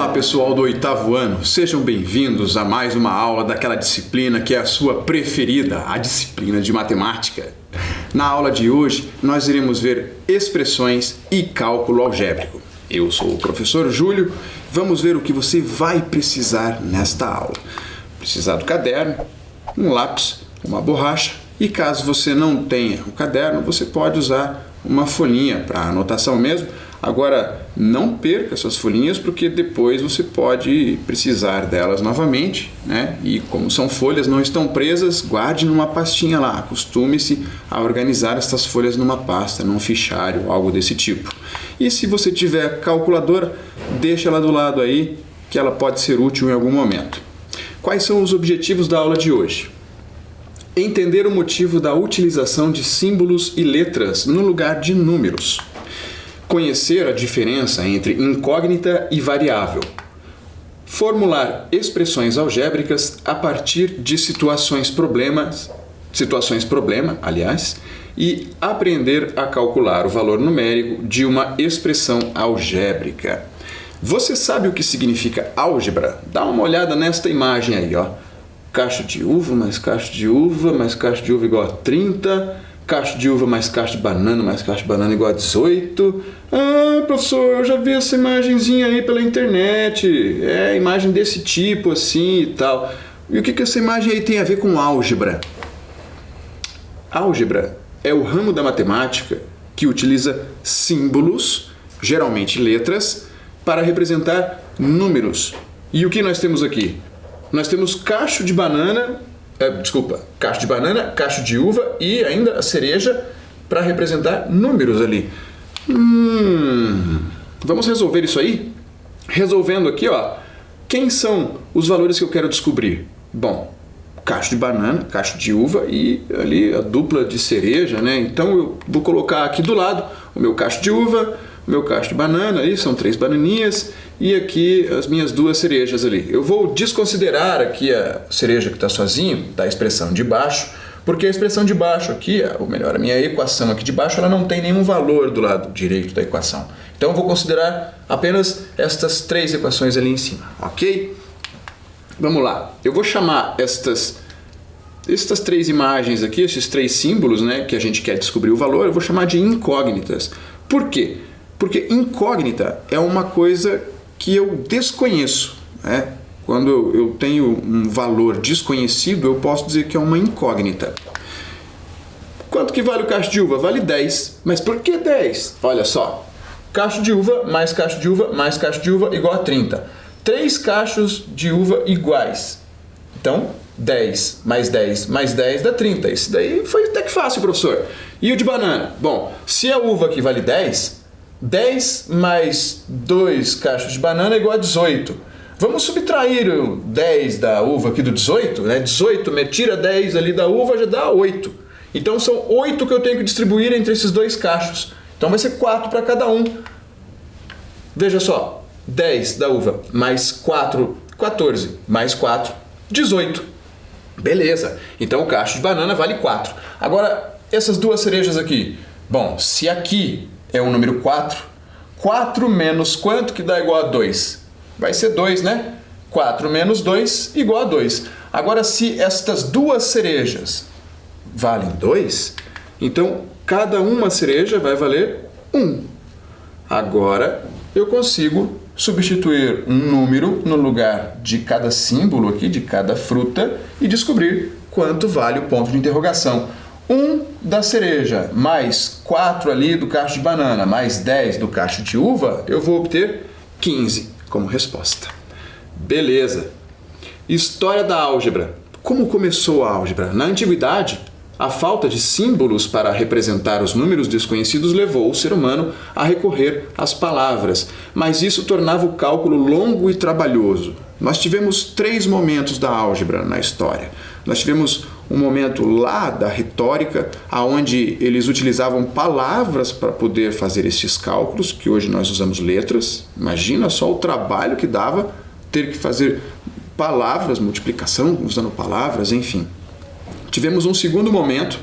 Olá pessoal do 8º ano, sejam bem-vindos a mais uma aula daquela disciplina que é a sua preferida, a disciplina de matemática. Na aula de hoje nós iremos ver expressões e cálculo algébrico. Eu sou o professor Júlio, vamos ver o que você vai precisar nesta aula. Precisar do caderno, um lápis, uma borracha e caso você não tenha o caderno, você pode usar uma folhinha para anotação mesmo. Agora, não perca essas folhinhas porque depois você pode precisar delas novamente, né? E como são folhas, não estão presas, guarde numa pastinha lá. Acostume-se a organizar essas folhas numa pasta, num fichário, algo desse tipo. E se você tiver calculadora, deixa ela do lado aí, que ela pode ser útil em algum momento. Quais são os objetivos da aula de hoje? Entender o motivo da utilização de símbolos e letras no lugar de números. Conhecer a diferença entre incógnita e variável. Formular expressões algébricas a partir de situações problema, e aprender a calcular o valor numérico de uma expressão algébrica. Você sabe o que significa álgebra? Dá uma olhada nesta imagem aí, ó. Cacho de uva mais cacho de uva mais cacho de uva igual a 30. Cacho de uva mais cacho de banana mais cacho de banana igual a 18. Ah, professor, eu já vi essa imagenzinha aí pela internet. É, imagem desse tipo assim e tal. E o que essa imagem aí tem a ver com álgebra? Álgebra é o ramo da matemática que utiliza símbolos, geralmente letras, para representar números. E o que nós temos aqui? Nós temos cacho de banana, cacho de uva e ainda a cereja para representar números ali. Vamos resolver isso aí? Resolvendo aqui, ó, quem são os valores que eu quero descobrir? Bom, cacho de banana, cacho de uva e ali a dupla de cereja, né? Então eu vou colocar aqui do lado o meu cacho de uva, o meu cacho de banana, ali são 3 bananinhas e aqui as minhas 2 cerejas ali. Eu vou desconsiderar aqui a cereja que está sozinho, da expressão de baixo, porque a expressão de baixo aqui, ou melhor, a minha equação aqui de baixo, ela não tem nenhum valor do lado direito da equação. Então eu vou considerar apenas estas 3 equações ali em cima, ok? Vamos lá, eu vou chamar estas 3 imagens aqui, esses 3 símbolos, né, que a gente quer descobrir o valor, eu vou chamar de incógnitas. Por quê? Porque incógnita é uma coisa que eu desconheço, né? Quando eu tenho um valor desconhecido, eu posso dizer que é uma incógnita. Quanto que vale o cacho de uva? Vale 10. Mas por que 10? Olha só, cacho de uva mais cacho de uva mais cacho de uva igual a 30. 3 cachos de uva iguais. Então, 10 mais 10 mais 10 dá 30. Isso daí foi até que fácil, professor. E o de banana? Bom, se a uva aqui vale 10, 10 mais 2 cachos de banana é igual a 18. Vamos subtrair o 10 da uva aqui do 18, né? 18, tira 10 ali da uva, já dá 8. Então são 8 que eu tenho que distribuir entre esses 2 cachos. Então vai ser 4 para cada um. Veja só, 10 da uva mais 4, 14, mais 4, 18. Beleza, então o cacho de banana vale 4. Agora, essas 2 cerejas aqui. Bom, se aqui é o número 4, 4 menos quanto que dá igual a 2? Vai ser 2, né? 4 menos 2 igual a 2. Agora, se estas 2 cerejas valem 2, então cada uma cereja vai valer 1. Agora, eu consigo substituir um número no lugar de cada símbolo aqui, de cada fruta, e descobrir quanto vale o ponto de interrogação. 1 da cereja mais 4 ali do cacho de banana mais 10 do cacho de uva, eu vou obter 15 como resposta. Beleza. História da álgebra. Como começou a álgebra? Na antiguidade, a falta de símbolos para representar os números desconhecidos levou o ser humano a recorrer às palavras, mas isso tornava o cálculo longo e trabalhoso. Nós tivemos 3 momentos da álgebra na história. Nós tivemos um momento lá da retórica, onde eles utilizavam palavras para poder fazer estes cálculos, que hoje nós usamos letras. Imagina só o trabalho que dava ter que fazer palavras, multiplicação usando palavras, enfim. Tivemos um segundo momento,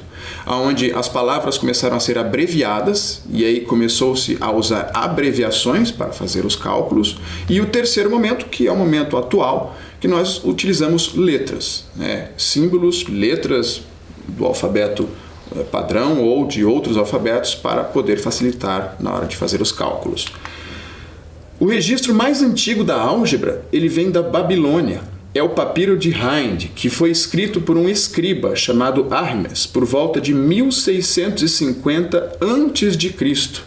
onde as palavras começaram a ser abreviadas, e aí começou-se a usar abreviações para fazer os cálculos. E o terceiro momento, que é o momento atual, que nós utilizamos letras, né? Símbolos, letras do alfabeto padrão ou de outros alfabetos para poder facilitar na hora de fazer os cálculos. O registro mais antigo da álgebra, ele vem da Babilônia. É o papiro de Hind, que foi escrito por um escriba chamado Hermes por volta de 1650 a.C.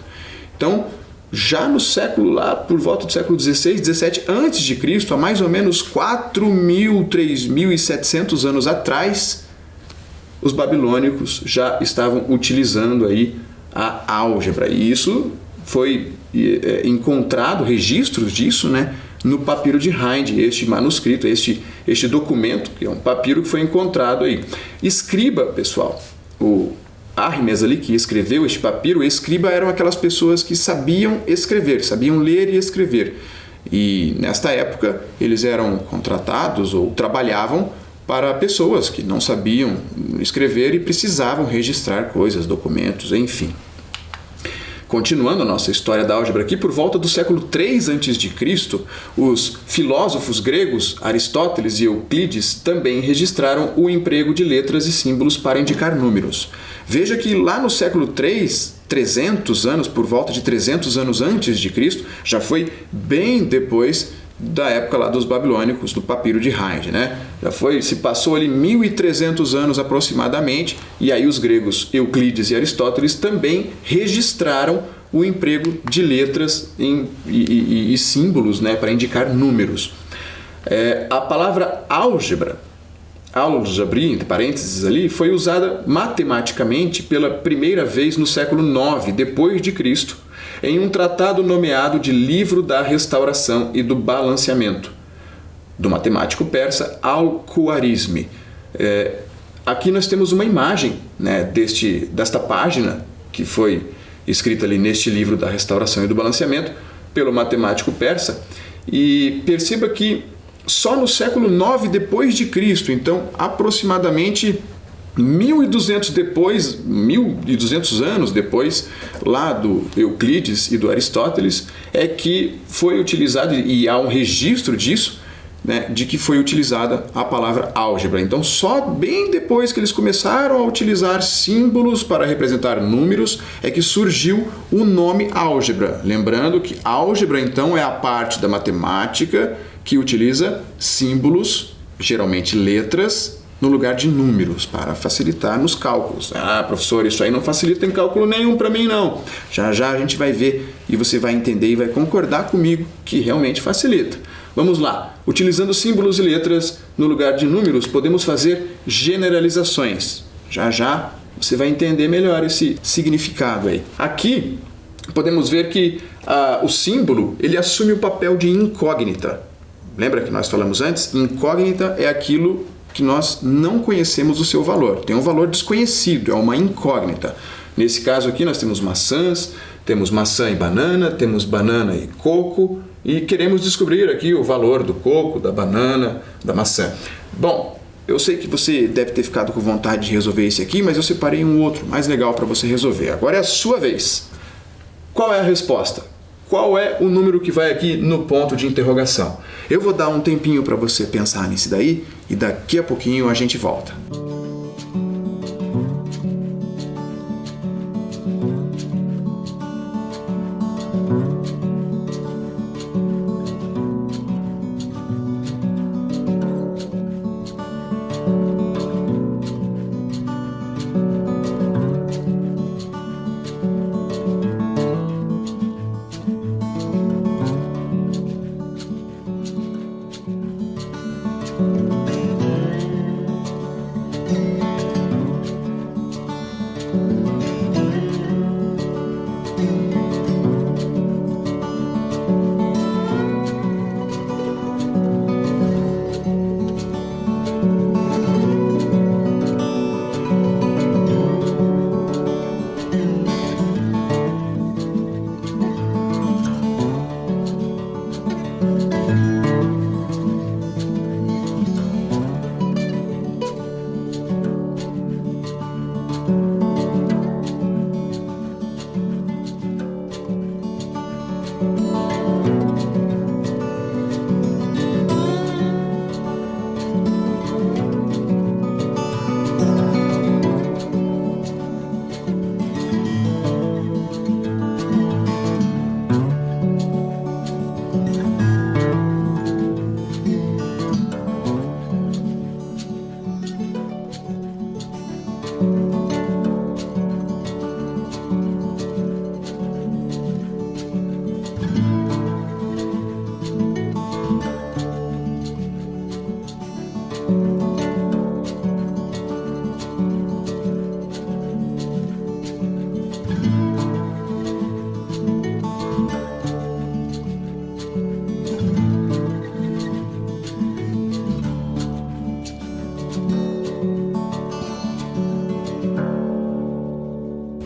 Então, já no século lá, por volta do século 16, 17 a.C., há mais ou menos 4.000, 3.700 anos atrás, os babilônicos já estavam utilizando aí a álgebra. E isso foi encontrado registros disso, né, no papiro de Hind, este manuscrito, este documento, que é um papiro que foi encontrado aí. Escriba, pessoal, o Hermes ali que escreveu este papiro, escriba eram aquelas pessoas que sabiam escrever, sabiam ler e escrever. E nesta época eles eram contratados ou trabalhavam para pessoas que não sabiam escrever e precisavam registrar coisas, documentos, enfim. Continuando a nossa história da álgebra aqui, por volta do século 3 a.C., os filósofos gregos Aristóteles e Euclides também registraram o emprego de letras e símbolos para indicar números. Veja que lá no século 3, 300 anos, por volta de 300 anos antes de Cristo, já foi bem depois da época lá dos babilônicos, do papiro de Hind, né? Se passou ali 1.300 anos aproximadamente, e aí os gregos Euclides e Aristóteles também registraram o emprego de letras e símbolos, né, para indicar números. A palavra álgebra, entre parênteses ali, foi usada matematicamente pela primeira vez no século 9 depois de Cristo, em um tratado nomeado de Livro da Restauração e do Balanceamento, do matemático persa Al-Khwarizmi. Aqui nós temos uma imagem, né, desta página que foi escrita ali neste Livro da Restauração e do Balanceamento pelo matemático persa, e perceba que só no século 9 depois de Cristo, então aproximadamente 1.200 anos depois, lá do Euclides e do Aristóteles, é que foi utilizado, e há um registro disso, né, de que foi utilizada a palavra álgebra. Então, só bem depois que eles começaram a utilizar símbolos para representar números, é que surgiu o nome álgebra. Lembrando que álgebra, então, é a parte da matemática que utiliza símbolos, geralmente letras, no lugar de números, para facilitar nos cálculos. Professor, isso aí não facilita em cálculo nenhum para mim, não. Já já a gente vai ver e você vai entender e vai concordar comigo que realmente facilita. Vamos lá. Utilizando símbolos e letras no lugar de números, podemos fazer generalizações. Já já você vai entender melhor esse significado aí. Aqui podemos ver que o símbolo ele assume o papel de incógnita. Lembra que nós falamos antes? Incógnita é aquilo que nós não conhecemos o seu valor. Tem um valor desconhecido, é uma incógnita. Nesse caso aqui nós temos maçãs, temos maçã e banana, temos banana e coco, e queremos descobrir aqui o valor do coco, da banana, da maçã. Bom, eu sei que você deve ter ficado com vontade de resolver esse aqui, mas eu separei um outro mais legal para você resolver. Agora é a sua vez. Qual é a resposta? Qual é o número que vai aqui no ponto de interrogação? Eu vou dar um tempinho para você pensar nisso daí e daqui a pouquinho a gente volta.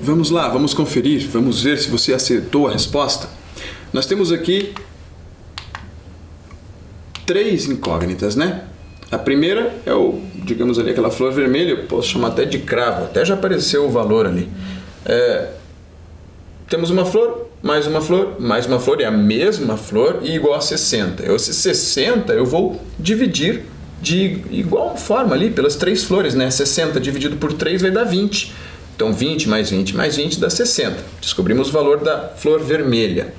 Vamos lá, vamos conferir, vamos ver se você acertou a resposta. Nós temos aqui 3 incógnitas, né? A primeira é digamos ali, aquela flor vermelha, eu posso chamar até de cravo, até já apareceu o valor ali. Temos uma flor, mais uma flor, é a mesma flor e igual a 60. Esse 60 eu vou dividir de igual forma ali, pelas 3 flores, né? 60 dividido por 3 vai dar 20. Então 20 mais 20 mais 20 dá 60. Descobrimos o valor da flor vermelha.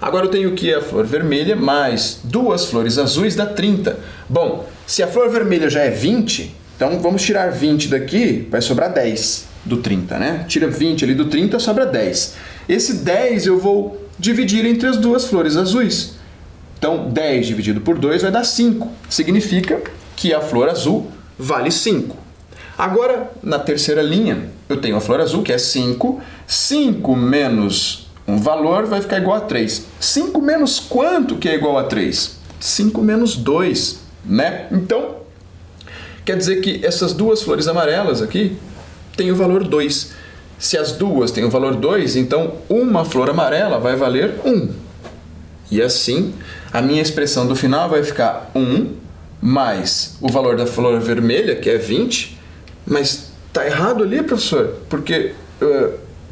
Agora eu tenho que a flor vermelha mais 2 flores azuis dá 30. Bom, se a flor vermelha já é 20, então vamos tirar 20 daqui, vai sobrar 10 do 30, né? Tira 20 ali do 30, sobra 10. Esse 10 eu vou dividir entre as 2 flores azuis. Então 10 dividido por 2 vai dar 5. Significa que a flor azul vale 5. Agora, na terceira linha, eu tenho a flor azul, que é 5. 5 menos um valor vai ficar igual a 3. 5 menos quanto que é igual a 3? 5 menos 2, né? Então, quer dizer que essas 2 flores amarelas aqui têm o valor 2. Se as 2 têm o valor 2, então uma flor amarela vai valer 1. E assim, a minha expressão do final vai ficar 1 mais o valor da flor vermelha, que é 20. Mas tá errado ali, professor, porque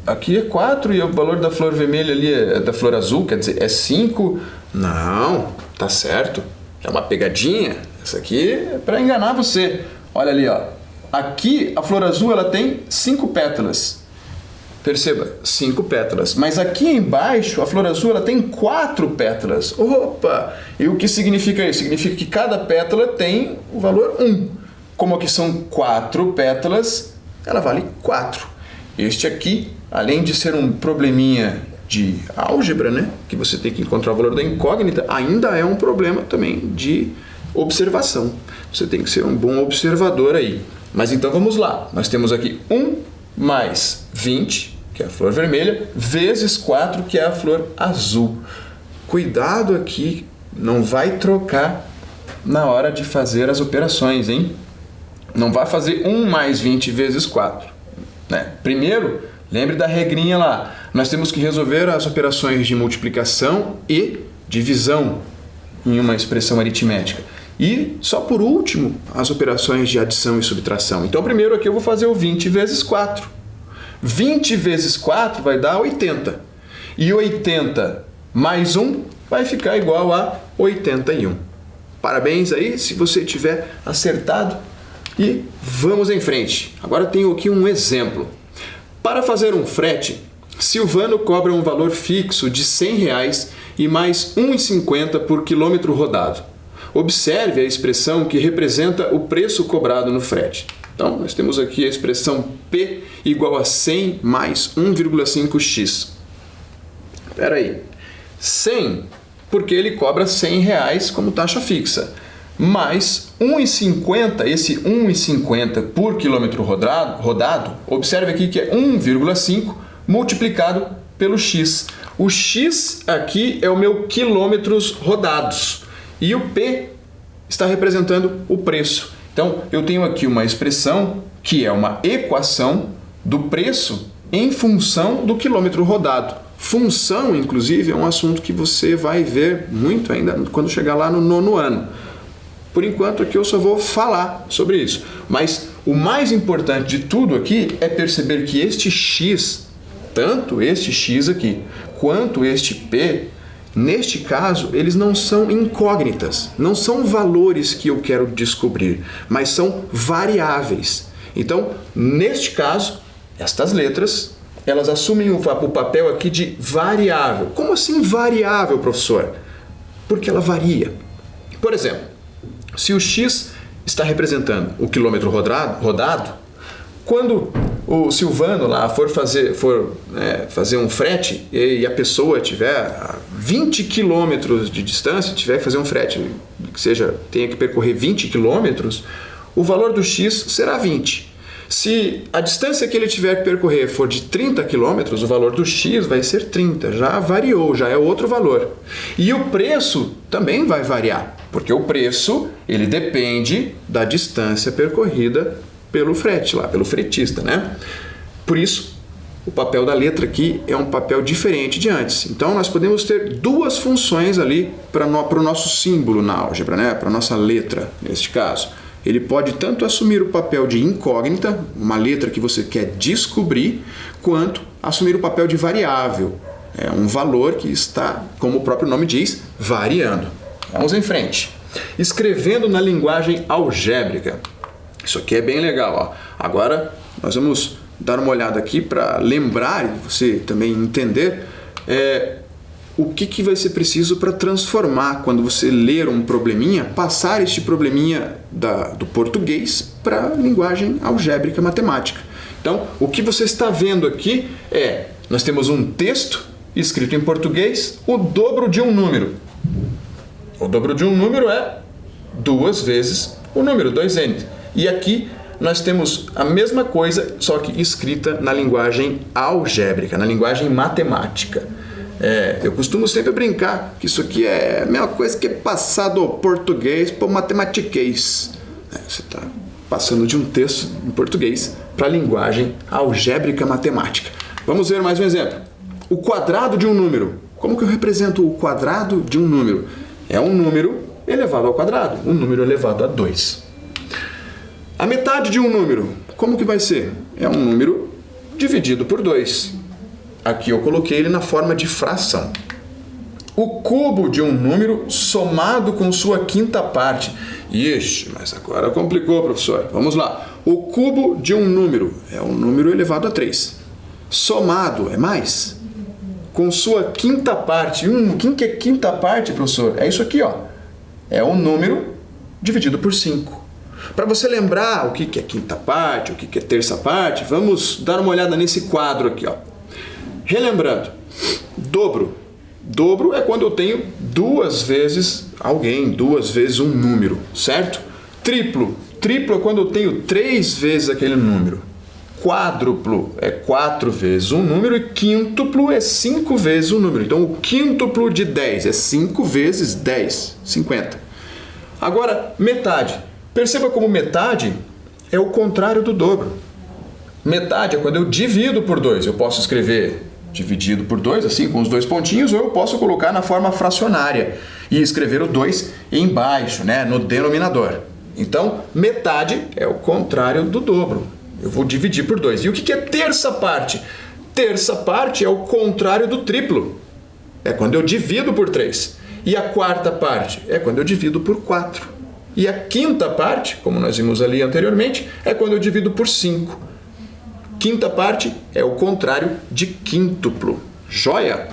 aqui é 4 e o valor da flor vermelha ali da flor azul, quer dizer, é 5. Não, tá certo. É uma pegadinha. Essa aqui é para enganar você. Olha ali, ó. Aqui a flor azul ela tem 5 pétalas. Perceba, 5 pétalas. Mas aqui embaixo a flor azul ela tem 4 pétalas. Opa! E o que significa isso? Significa que cada pétala tem o valor 1. Como aqui são 4 pétalas, ela vale 4. Este aqui, além de ser um probleminha de álgebra, né, que você tem que encontrar o valor da incógnita, ainda é um problema também de observação. Você tem que ser um bom observador aí. Mas então vamos lá. Nós temos aqui 1 mais 20, que é a flor vermelha, vezes 4, que é a flor azul. Cuidado aqui, não vai trocar na hora de fazer as operações, hein? Não vai fazer 1 mais 20 vezes 4. Né? Primeiro, lembre da regrinha lá. Nós temos que resolver as operações de multiplicação e divisão em uma expressão aritmética. E, só por último, as operações de adição e subtração. Então, primeiro aqui eu vou fazer o 20 vezes 4. 20 vezes 4 vai dar 80. E 80 mais 1 vai ficar igual a 81. Parabéns aí se você tiver acertado. E vamos em frente. Agora tenho aqui um exemplo. Para fazer um frete, Silvano cobra um valor fixo de R$100 e mais R$ 1,50 por quilômetro rodado. Observe a expressão que representa o preço cobrado no frete. Então, nós temos aqui a expressão P igual a 100 mais 1,5x. Espera aí. 100, porque ele cobra R$100 como taxa fixa. Mais 1,50, esse 1,50 por quilômetro rodado, observe aqui que é 1,5 multiplicado pelo x. O x aqui é o meu quilômetros rodados e o P está representando o preço. Então, eu tenho aqui uma expressão que é uma equação do preço em função do quilômetro rodado. Função, inclusive, é um assunto que você vai ver muito ainda quando chegar lá no 9º ano. Por enquanto aqui eu só vou falar sobre isso. Mas o mais importante de tudo aqui é perceber que este x, tanto este x aqui, quanto este p, neste caso, eles não são incógnitas, não são valores que eu quero descobrir, mas são variáveis. Então, neste caso, estas letras, elas assumem o papel aqui de variável. Como assim variável, professor? Porque ela varia. Por exemplo, se o x está representando o quilômetro rodado, quando o Silvano lá for fazer um frete e a pessoa tiver a 20 quilômetros de distância, tiver que fazer um frete que tenha que percorrer 20 quilômetros, o valor do x será 20. Se a distância que ele tiver que percorrer for de 30 quilômetros, o valor do x vai ser 30. Já variou, já é outro valor. E o preço também vai variar, porque o preço ele depende da distância percorrida pelo frete lá, pelo fretista, né? Por isso, o papel da letra aqui é um papel diferente de antes. Então, nós podemos ter duas funções ali para o nosso símbolo na álgebra, né? Para a nossa letra, neste caso. Ele pode tanto assumir o papel de incógnita, uma letra que você quer descobrir, quanto assumir o papel de variável, é um valor que está, como o próprio nome diz, variando. Vamos em frente. Escrevendo na linguagem algébrica. Isso aqui é bem legal, ó. Agora, nós vamos dar uma olhada aqui para lembrar e você também entender o que vai ser preciso para transformar, quando você ler um probleminha, passar este probleminha do português para a linguagem algébrica matemática. Então, o que você está vendo aqui nós temos um texto escrito em português, o dobro de um número. O dobro de um número é 2 vezes o número, 2n. E aqui nós temos a mesma coisa, só que escrita na linguagem algébrica, na linguagem matemática. Eu costumo sempre brincar que isso aqui é a mesma coisa que passar do português para o matematiquês. Você está passando de um texto em português para a linguagem algébrica matemática. Vamos ver mais um exemplo. O quadrado de um número. Como que eu represento o quadrado de um número? É um número elevado ao quadrado, um número elevado a 2. A metade de um número, como que vai ser? É um número dividido por 2. Aqui eu coloquei ele na forma de fração. O cubo de um número somado com sua quinta parte. Ixi, mas agora complicou, professor. Vamos lá. O cubo de um número é um número elevado a 3. Somado é mais. Com sua quinta parte. O que é quinta parte, professor? É isso aqui, ó. É um número dividido por 5. Para você lembrar o que é quinta parte, o que é terça parte, vamos dar uma olhada nesse quadro aqui, ó. Relembrando, dobro. Dobro é quando eu tenho 2 vezes alguém, 2 vezes um número, certo? Triplo. Triplo é quando eu tenho 3 vezes aquele número. Quádruplo é 4 vezes um número e quíntuplo é 5 vezes um número. Então, o quíntuplo de 10 é 5 vezes 10, 50. Agora, metade. Perceba como metade é o contrário do dobro. Metade é quando eu divido por 2. Eu posso escrever dividido por 2, assim, com os 2 pontinhos, ou eu posso colocar na forma fracionária e escrever o 2 embaixo, né, no denominador. Então, metade é o contrário do dobro. Eu vou dividir por 2. E o que é terça parte? Terça parte é o contrário do triplo. É quando eu divido por 3. E a quarta parte é quando eu divido por 4. E a quinta parte, como nós vimos ali anteriormente, é quando eu divido por 5. Quinta parte é o contrário de quíntuplo. Joia?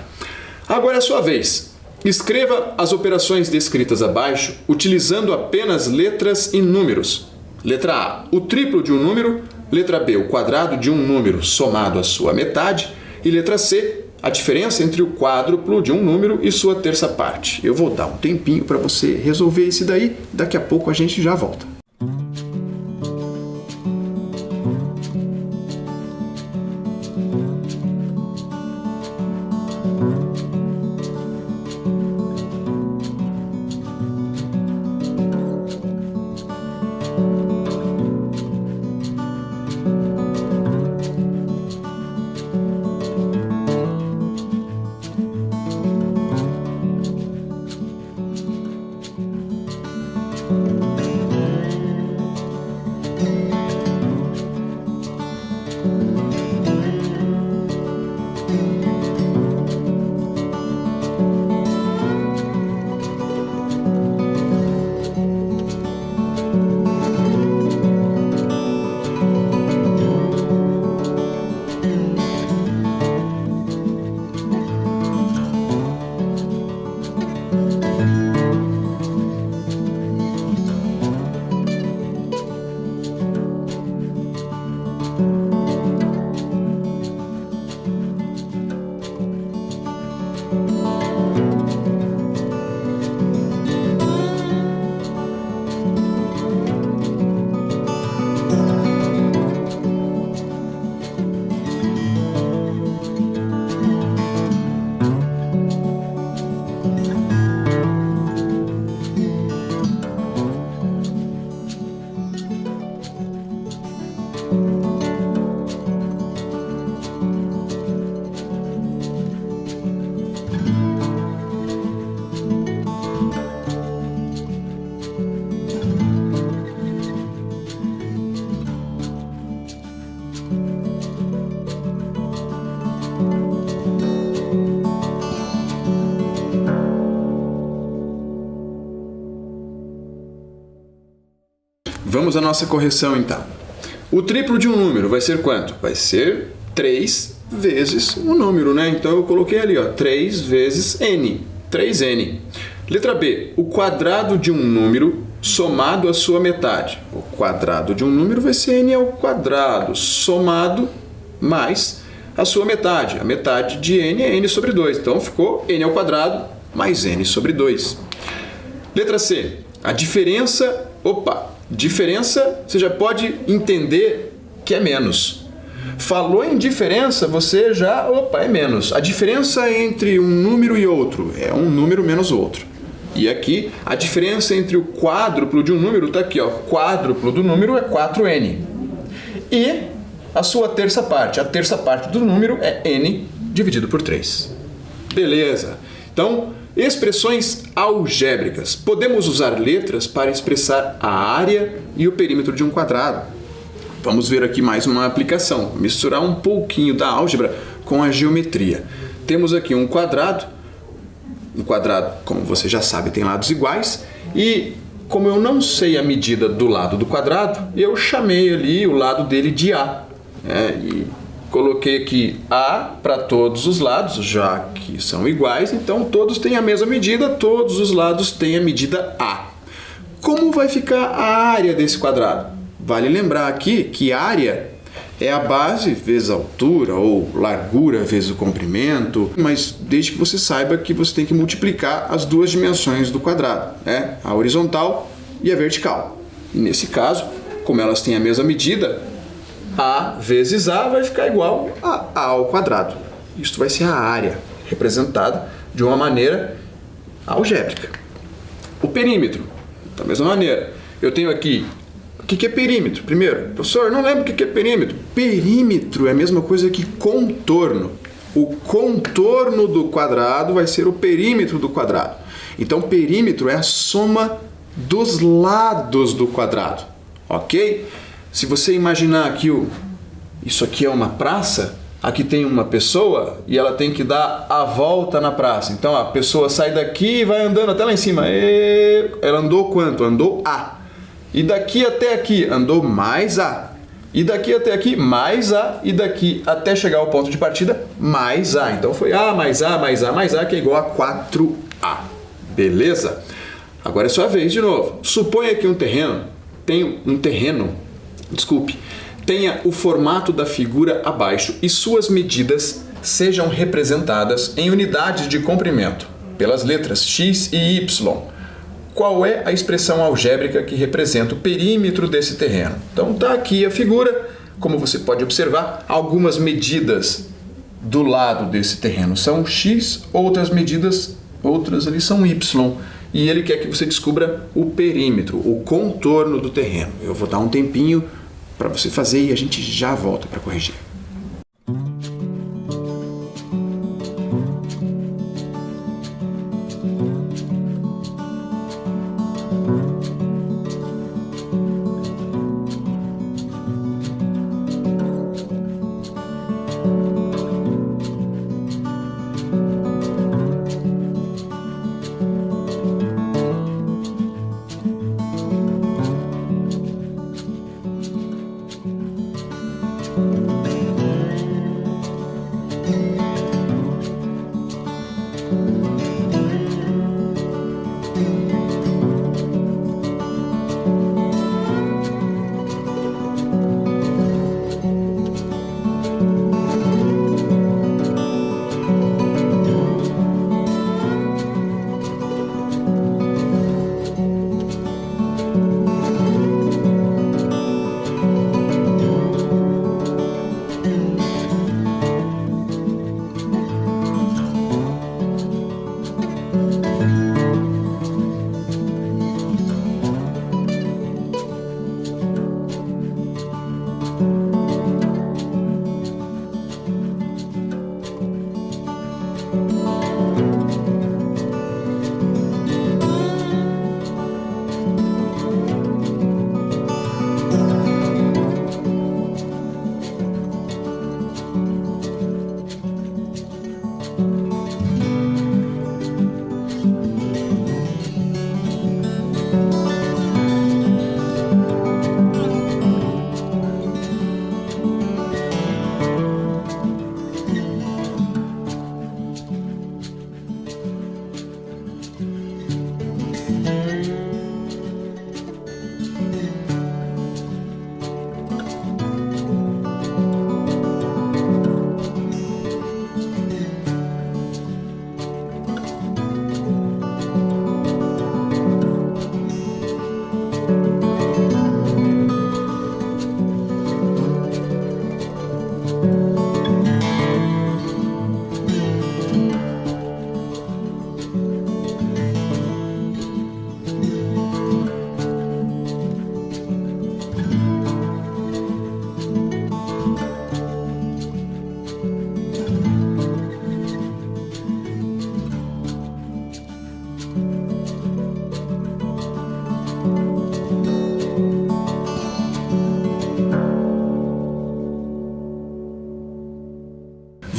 Agora é a sua vez. Escreva as operações descritas abaixo utilizando apenas letras e números. Letra A, o triplo de um número. Letra B, o quadrado de um número somado à sua metade. E letra C, a diferença entre o quádruplo de um número e sua terça parte. Eu vou dar um tempinho para você resolver isso daí. Daqui a pouco a gente já volta. Vamos à nossa correção então. O triplo de um número vai ser quanto? Vai ser 3 vezes o número, né? Então eu coloquei ali, ó, 3 vezes n, 3n. Letra B, o quadrado de um número somado à sua metade. O quadrado de um número vai ser n ao quadrado, somado mais a sua metade. A metade de n é n sobre 2. Então ficou n ao quadrado mais n sobre 2. Letra C, a diferença... Diferença você já pode entender que é menos. Falou em diferença, você já... é menos. A diferença entre um número e outro é um número menos o outro. E aqui, a diferença entre o quádruplo de um número está aqui, ó. Quádruplo do número é 4n. E a sua terça parte. A terça parte do número é n dividido por 3. Beleza. Então, expressões algébricas. Podemos usar letras para expressar a área e o perímetro de um quadrado. Vamos ver aqui mais uma aplicação. Misturar um pouquinho da álgebra com a geometria. Temos aqui um quadrado. Um quadrado, como você já sabe, tem lados iguais. E como eu não sei a medida do lado do quadrado, eu chamei ali o lado dele de A. E coloquei aqui A para todos os lados, já que são iguais. Então todos têm a mesma medida, todos os lados têm a medida A. Como vai ficar a área desse quadrado? Vale lembrar aqui que área é a base vezes a altura, ou largura vezes o comprimento, mas desde que você saiba que você tem que multiplicar as duas dimensões do quadrado, né? A horizontal e a vertical. E nesse caso, como elas têm a mesma medida, A vezes A vai ficar igual a A ao quadrado. Isso vai ser a área, representada de uma maneira algébrica. O perímetro, da mesma maneira. Eu tenho aqui... O que é perímetro? Primeiro, professor, não lembro o que é perímetro. Perímetro é a mesma coisa que contorno. O contorno do quadrado vai ser o perímetro do quadrado. Então, perímetro é a soma dos lados do quadrado. Ok? Se você imaginar que isso aqui é uma praça, aqui tem uma pessoa e ela tem que dar a volta na praça. Então, a pessoa sai daqui e vai andando até lá em cima. Ela andou quanto? Andou A. E daqui até aqui andou mais A. E daqui até aqui mais A. E daqui até chegar ao ponto de partida mais A. Então foi A mais A mais A mais A, que é igual a 4A. Beleza? Agora é sua vez de novo. Suponha que tenha o formato da figura abaixo e suas medidas sejam representadas em unidades de comprimento pelas letras x e y. Qual é a expressão algébrica que representa o perímetro desse terreno? Então está aqui a figura, como você pode observar, algumas medidas do lado desse terreno são x, outras ali são y. E ele quer que você descubra o perímetro, o contorno do terreno. Eu vou dar um tempinho para você fazer e a gente já volta para corrigir.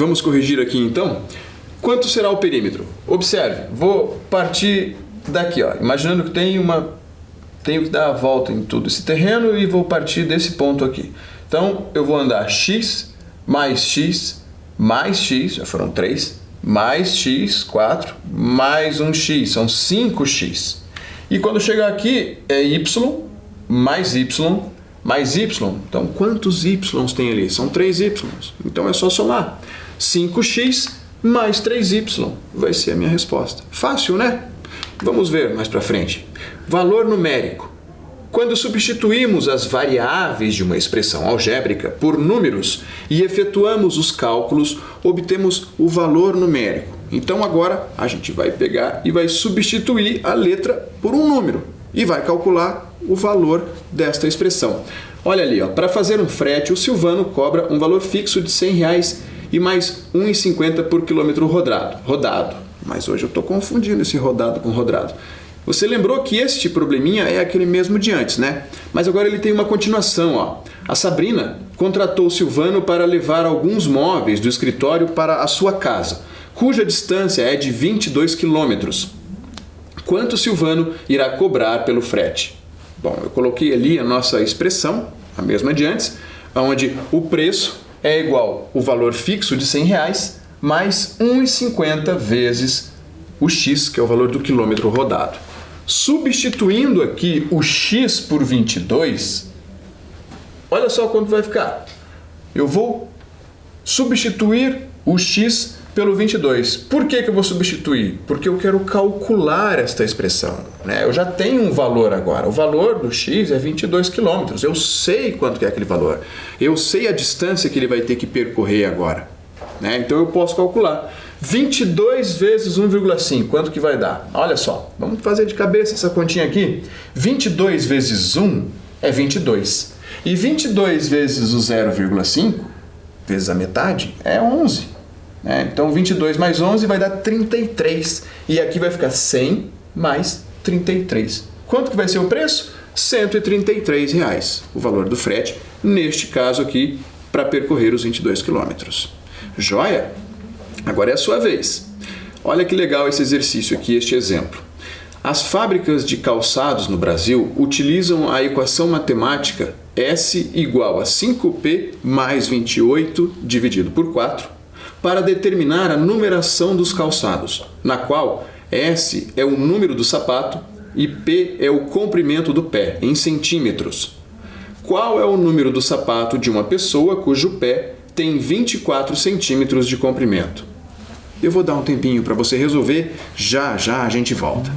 Vamos corrigir aqui então. Quanto será o perímetro? Observe, vou partir daqui, ó, imaginando que tenho que dar a volta em todo esse terreno e vou partir desse ponto aqui. Então, eu vou andar x, já foram 3, mais x, 4, mais um x, são 5x. E quando chegar aqui, é y, mais y, mais y. Então, quantos y tem ali? São 3y. Então, é só somar. 5x mais 3y vai ser a minha resposta. Fácil, né? Vamos ver mais para frente. Valor numérico. Quando substituímos as variáveis de uma expressão algébrica por números e efetuamos os cálculos, obtemos o valor numérico. Então agora a gente vai pegar e vai substituir a letra por um número e vai calcular o valor desta expressão. Olha ali, para fazer um frete, o Silvano cobra um valor fixo de R$100 e mais R$ 1,50 por quilômetro rodado. Mas hoje eu estou confundindo esse rodado com rodado. Você lembrou que este probleminha é aquele mesmo de antes, né? Mas agora ele tem uma continuação, ó. A Sabrina contratou o Silvano para levar alguns móveis do escritório para a sua casa, cuja distância é de 22 quilômetros. Quanto o Silvano irá cobrar pelo frete? Bom, eu coloquei ali a nossa expressão, a mesma de antes, onde o preço é igual ao valor fixo de R$100 mais 1,50 vezes o x, que é o valor do quilômetro rodado. Substituindo aqui o x por 22, olha só quanto vai ficar. Eu vou substituir o x pelo 22. Por que eu vou substituir? Porque eu quero calcular esta expressão, né? Eu já tenho um valor agora. O valor do x é 22 quilômetros. Eu sei quanto que é aquele valor. Eu sei a distância que ele vai ter que percorrer agora, né? Então eu posso calcular. 22 vezes 1,5, quanto que vai dar? Olha só, vamos fazer de cabeça essa continha aqui. 22 vezes 1 é 22. E 22 vezes o 0,5, vezes a metade, é 11. Né? Então 22 mais 11 vai dar 33. E aqui vai ficar 100 mais 33. Quanto que vai ser o preço? R$133, o valor do frete, neste caso aqui, para percorrer os 22 quilômetros. Joia? Agora é a sua vez. Olha que legal esse exercício aqui, este exemplo. As fábricas de calçados no Brasil utilizam a equação matemática S igual a 5P mais 28 dividido por 4 para determinar a numeração dos calçados, na qual S é o número do sapato e P é o comprimento do pé, em centímetros. Qual é o número do sapato de uma pessoa cujo pé tem 24 centímetros de comprimento? Eu vou dar um tempinho para você resolver, já a gente volta.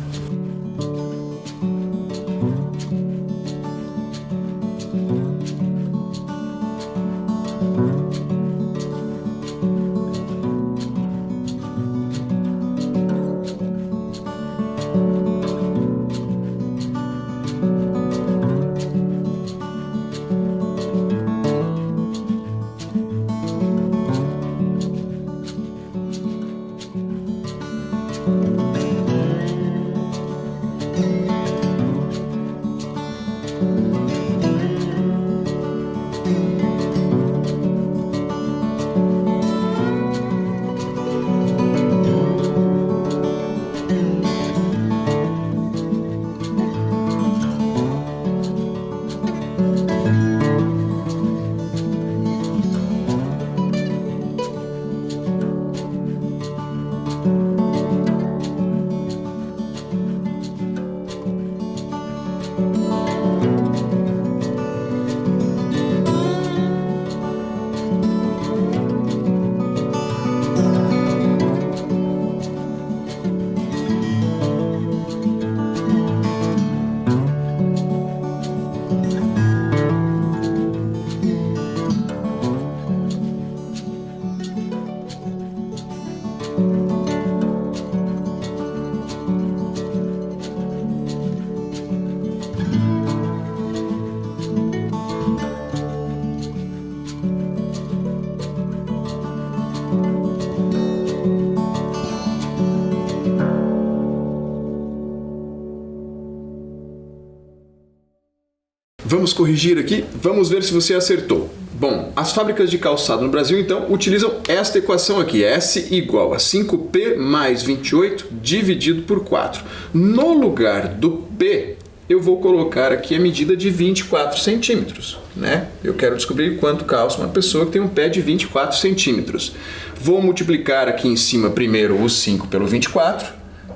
Vamos corrigir aqui, vamos ver se você acertou. Bom, as fábricas de calçado no Brasil, então, utilizam esta equação aqui, S igual a 5P mais 28 dividido por 4. No lugar do P, eu vou colocar aqui a medida de 24 centímetros, né? Eu quero descobrir quanto calça uma pessoa que tem um pé de 24 centímetros. Vou multiplicar aqui em cima primeiro o 5 pelo 24.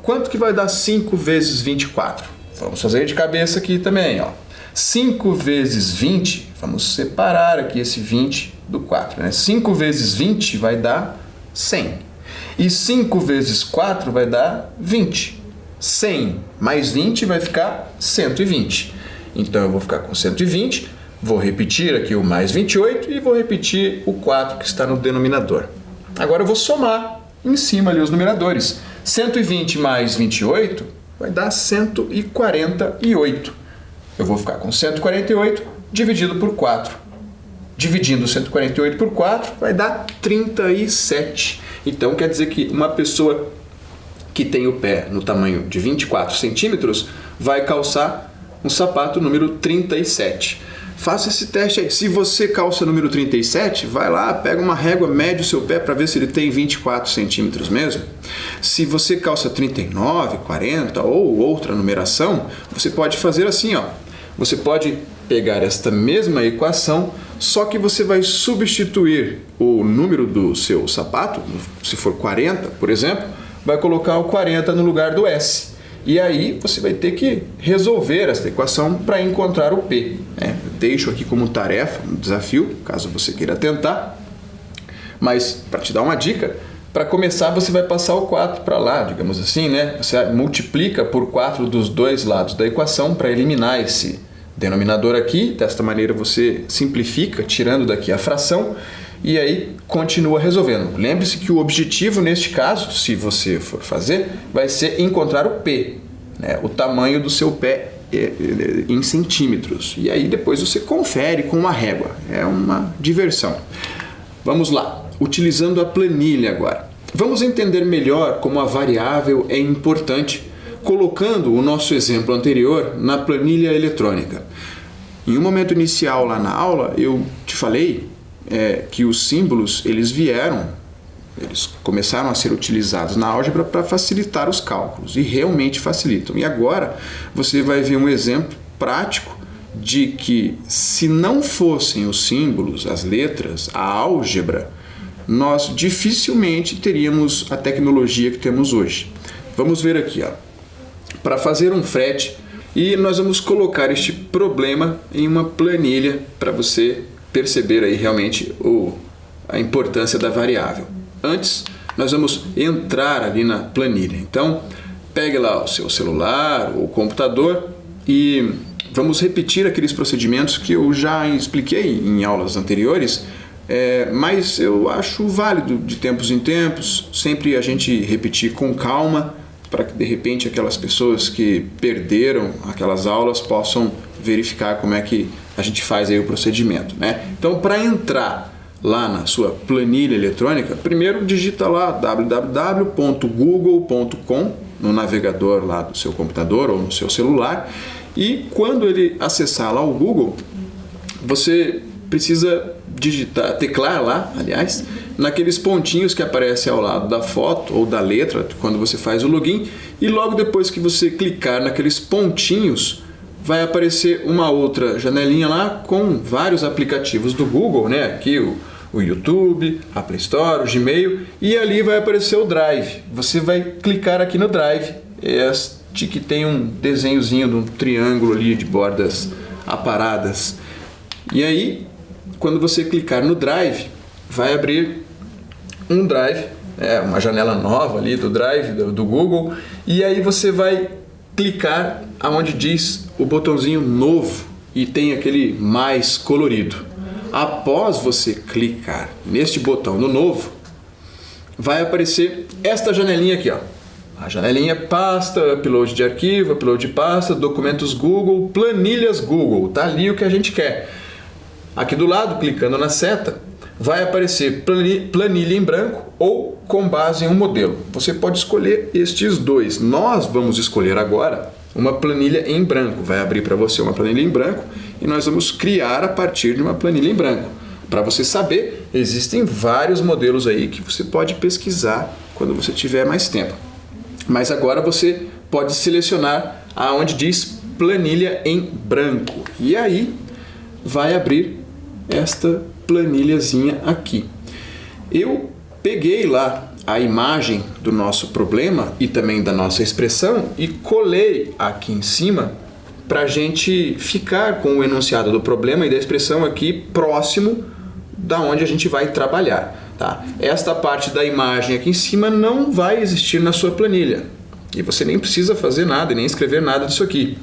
Quanto que vai dar 5 vezes 24? Vamos fazer de cabeça aqui também, ó. 5 vezes 20, vamos separar aqui esse 20 do 4, né? 5 vezes 20 vai dar 100. E 5 vezes 4 vai dar 20. 100 mais 20 vai ficar 120. Então eu vou ficar com 120, vou repetir aqui o mais 28 e vou repetir o 4 que está no denominador. Agora eu vou somar em cima ali os numeradores. 120 mais 28 vai dar 148. Eu vou ficar com 148 dividido por 4. Dividindo 148 por 4 vai dar 37. Então quer dizer que uma pessoa que tem o pé no tamanho de 24 centímetros vai calçar um sapato número 37. Faça esse teste aí. Se você calça número 37, vai lá, pega uma régua, mede o seu pé para ver se ele tem 24 centímetros mesmo. Se você calça 39, 40 ou outra numeração, você pode fazer assim, ó. Você pode pegar esta mesma equação, só que você vai substituir o número do seu sapato, se for 40, por exemplo, vai colocar o 40 no lugar do S. E aí você vai ter que resolver esta equação para encontrar o P, né? Eu deixo aqui como tarefa, um desafio, caso você queira tentar. Mas, para te dar uma dica, para começar você vai passar o 4 para lá, digamos assim, né? Você multiplica por 4 dos dois lados da equação para eliminar esse denominador aqui. Desta maneira você simplifica, tirando daqui a fração, e aí continua resolvendo. Lembre-se que o objetivo neste caso, se você for fazer, vai ser encontrar o P, né? O tamanho do seu pé em centímetros. E aí depois você confere com uma régua. É uma diversão. Vamos lá. Utilizando a planilha agora. Vamos entender melhor como a variável é importante, colocando o nosso exemplo anterior na planilha eletrônica. Em um momento inicial lá na aula, eu te falei que os símbolos eles começaram a ser utilizados na álgebra para facilitar os cálculos, e realmente facilitam. E agora você vai ver um exemplo prático de que, se não fossem os símbolos, as letras, a álgebra, nós dificilmente teríamos a tecnologia que temos hoje. Vamos ver aqui, ó. Para fazer um frete, e nós vamos colocar este problema em uma planilha para você perceber aí realmente a importância da variável. Antes, nós vamos entrar ali na planilha. Então, pegue lá o seu celular ou computador e vamos repetir aqueles procedimentos que eu já expliquei em aulas anteriores, mas eu acho válido de tempos em tempos, sempre a gente repetir com calma, para que de repente aquelas pessoas que perderam aquelas aulas possam verificar como é que a gente faz aí o procedimento, né? Então, para entrar lá na sua planilha eletrônica, primeiro digita lá www.google.com no navegador lá do seu computador ou no seu celular, e quando ele acessar lá o Google, você precisa teclar lá, aliás, naqueles pontinhos que aparecem ao lado da foto ou da letra quando você faz o login, e logo depois que você clicar naqueles pontinhos, vai aparecer uma outra janelinha lá com vários aplicativos do Google, né? Aqui o YouTube, a Play Store, o Gmail, e ali vai aparecer o Drive. Você vai clicar aqui no Drive, este que tem um desenhozinho de um triângulo ali de bordas aparadas. E aí, quando você clicar no Drive, vai abrir um Drive, uma janela nova ali do Drive do Google, e aí você vai clicar aonde diz o botãozinho novo e tem aquele mais colorido. Após você clicar neste botão do novo, vai aparecer esta janelinha aqui, ó. A janelinha pasta, upload de arquivo, upload de pasta, documentos Google, planilhas Google. Tá ali o que a gente quer. Aqui do lado, clicando na seta, vai aparecer planilha em branco ou com base em um modelo. Você pode escolher estes dois. Nós vamos escolher agora uma planilha em branco. Vai abrir para você uma planilha em branco e nós vamos criar a partir de uma planilha em branco. Para você saber, existem vários modelos aí que você pode pesquisar quando você tiver mais tempo. Mas agora você pode selecionar aonde diz planilha em branco. E aí vai abrir esta planilhazinha aqui. Eu peguei lá a imagem do nosso problema e também da nossa expressão e colei aqui em cima para a gente ficar com o enunciado do problema e da expressão aqui próximo da onde a gente vai trabalhar. Tá? Esta parte da imagem aqui em cima não vai existir na sua planilha e você nem precisa fazer nada e nem escrever nada disso aqui.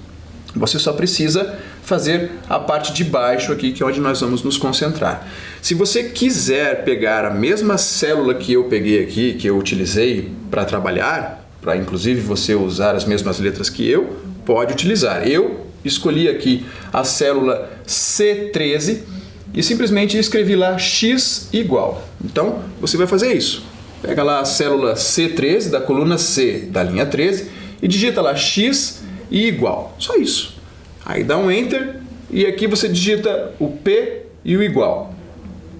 Você só precisa fazer a parte de baixo aqui, que é onde nós vamos nos concentrar. Se você quiser pegar a mesma célula que eu peguei aqui, que eu utilizei para trabalhar, para inclusive você usar as mesmas letras que eu, pode utilizar. Eu escolhi aqui a célula C13 e simplesmente escrevi lá x igual. Então, você vai fazer isso. Pega lá a célula C13 da coluna C da linha 13 e digita lá x e igual. Só isso. Aí dá um Enter e aqui você digita o P e o igual.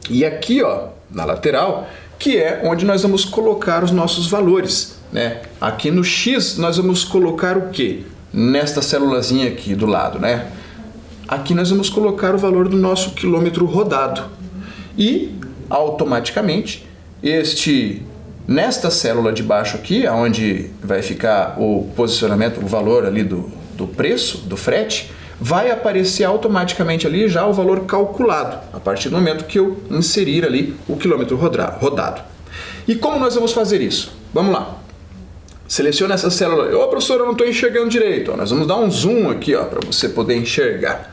E aqui, ó, na lateral, que é onde nós vamos colocar os nossos valores, né? Aqui no X nós vamos colocar o quê? Nesta célulazinha aqui do lado, né? Aqui nós vamos colocar o valor do nosso quilômetro rodado. E automaticamente nesta célula de baixo aqui, onde vai ficar o posicionamento, o valor ali do preço, do frete, vai aparecer automaticamente ali já o valor calculado, a partir do momento que eu inserir ali o quilômetro rodado. E como nós vamos fazer isso? Vamos lá. Seleciona essa célula. Ô, professor, eu não estou enxergando direito. Ó, nós vamos dar um zoom aqui, ó, para você poder enxergar.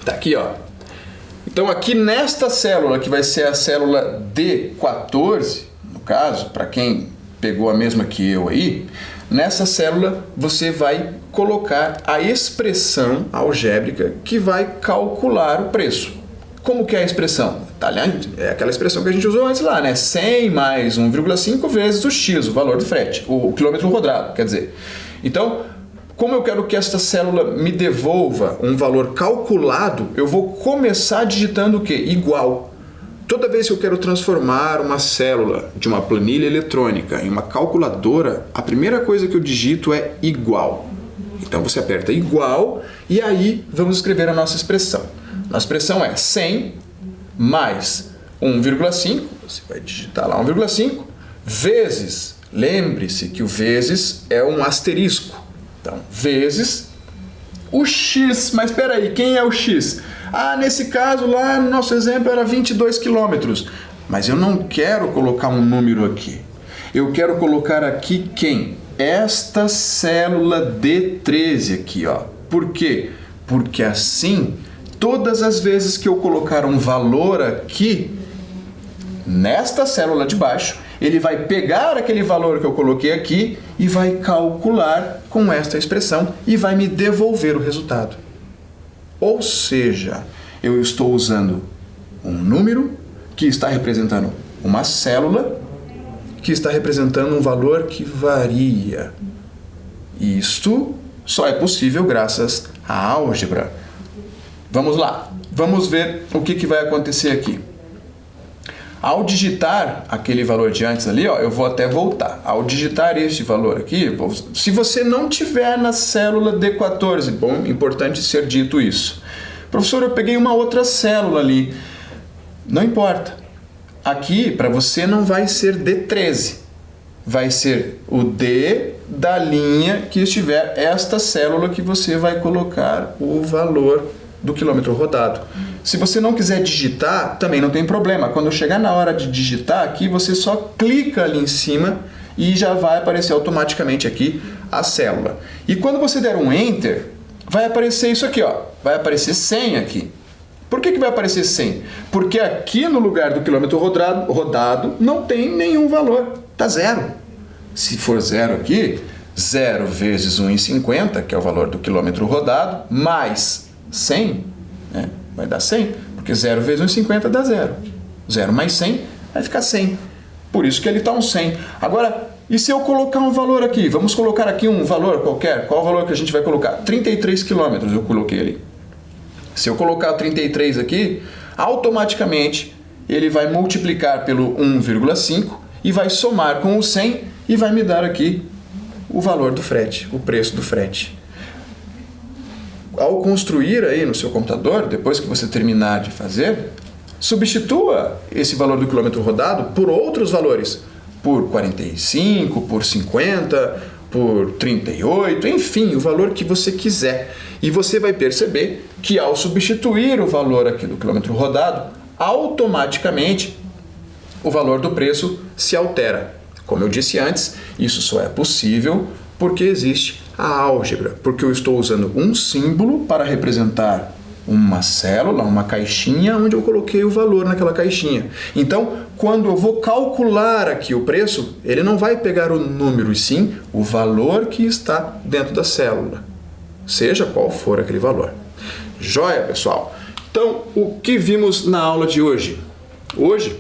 Tá aqui, ó. Então aqui nesta célula, que vai ser a célula D14, no caso, para quem pegou a mesma que eu aí, nessa célula você vai colocar a expressão algébrica que vai calcular o preço. Como que é a expressão? É aquela expressão que a gente usou antes lá, né? 100 mais 1,5 vezes o x, o valor do frete, o quilômetro rodado, quer dizer. Então, como eu quero que esta célula me devolva um valor calculado, eu vou começar digitando o quê? Igual. Toda vez que eu quero transformar uma célula de uma planilha eletrônica em uma calculadora, a primeira coisa que eu digito é igual. Então você aperta igual e aí vamos escrever a nossa expressão. Nossa expressão é 100 mais 1,5, você vai digitar lá 1,5, vezes, lembre-se que o vezes é um asterisco. Então, vezes o x, mas espera aí, quem é o x? Ah, nesse caso lá, no nosso exemplo era 22 quilômetros. Mas eu não quero colocar um número aqui. Eu quero colocar aqui quem? Esta célula D13 aqui, ó. Por quê? Porque assim, todas as vezes que eu colocar um valor aqui, nesta célula de baixo, ele vai pegar aquele valor que eu coloquei aqui e vai calcular com esta expressão e vai me devolver o resultado. Ou seja, eu estou usando um número que está representando uma célula que está representando um valor que varia. Isto só é possível graças à álgebra. Vamos lá, vamos ver o que vai acontecer aqui. Ao digitar aquele valor de antes ali, ó, eu vou até voltar. Ao digitar este valor aqui, se você não tiver na célula D14, bom, importante ser dito isso. Professor, eu peguei uma outra célula ali. Não importa. Aqui, para você, não vai ser D13. Vai ser o D da linha que estiver esta célula que você vai colocar o valor do quilômetro rodado. Se você não quiser digitar, também não tem problema. Quando chegar na hora de digitar aqui, você só clica ali em cima e já vai aparecer automaticamente aqui a célula. E quando você der um Enter, vai aparecer isso aqui, ó. Vai aparecer 100 aqui. Por que vai aparecer 100? Porque aqui no lugar do quilômetro rodado não tem nenhum valor. Tá zero. Se for zero aqui, 0 vezes 1,50, que é o valor do quilômetro rodado, mais 100, né? Vai dar 100, porque 0 vezes 1,50 dá 0. 0 mais 100 vai ficar 100. Por isso que ele está um 100. Agora, e se eu colocar um valor aqui? Vamos colocar aqui um valor qualquer. Qual o valor que a gente vai colocar? 33 quilômetros eu coloquei ali. Se eu colocar 33 aqui, automaticamente ele vai multiplicar pelo 1,5 e vai somar com o 100 e vai me dar aqui o valor do frete, o preço do frete. Ao construir aí no seu computador, depois que você terminar de fazer, substitua esse valor do quilômetro rodado por outros valores, por 45, por 50, por 38, enfim, o valor que você quiser. E você vai perceber que ao substituir o valor aqui do quilômetro rodado, automaticamente o valor do preço se altera. Como eu disse antes, isso só é possível porque existe a álgebra, porque eu estou usando um símbolo para representar uma célula, uma caixinha, onde eu coloquei o valor naquela caixinha. Então, quando eu vou calcular aqui o preço, ele não vai pegar o número, e sim o valor que está dentro da célula, seja qual for aquele valor. Joia, pessoal? Então, o que vimos na aula de hoje? Hoje,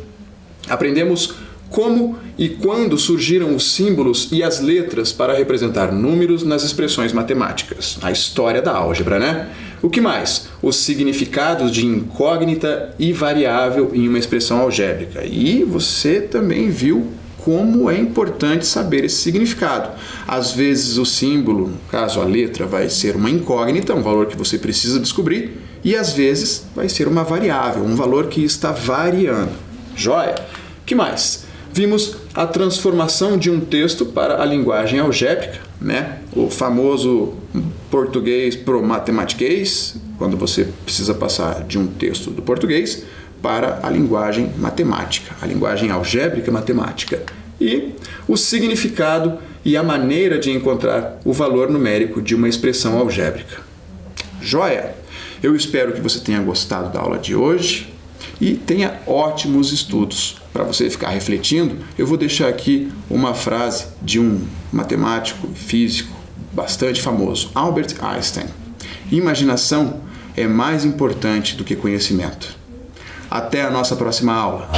aprendemos como e quando surgiram os símbolos e as letras para representar números nas expressões matemáticas. A história da álgebra, né? O que mais? Os significados de incógnita e variável em uma expressão algébrica. E você também viu como é importante saber esse significado. Às vezes o símbolo, no caso a letra, vai ser uma incógnita, um valor que você precisa descobrir, e às vezes vai ser uma variável, um valor que está variando. Joia? O que mais? Vimos a transformação de um texto para a linguagem algébrica, né? O famoso português pro matematiquês, quando você precisa passar de um texto do português para a linguagem matemática, a linguagem algébrica matemática. E o significado e a maneira de encontrar o valor numérico de uma expressão algébrica. Joia? Eu espero que você tenha gostado da aula de hoje e tenha ótimos estudos. Para você ficar refletindo, eu vou deixar aqui uma frase de um matemático, físico, bastante famoso, Albert Einstein. Imaginação é mais importante do que conhecimento. Até a nossa próxima aula.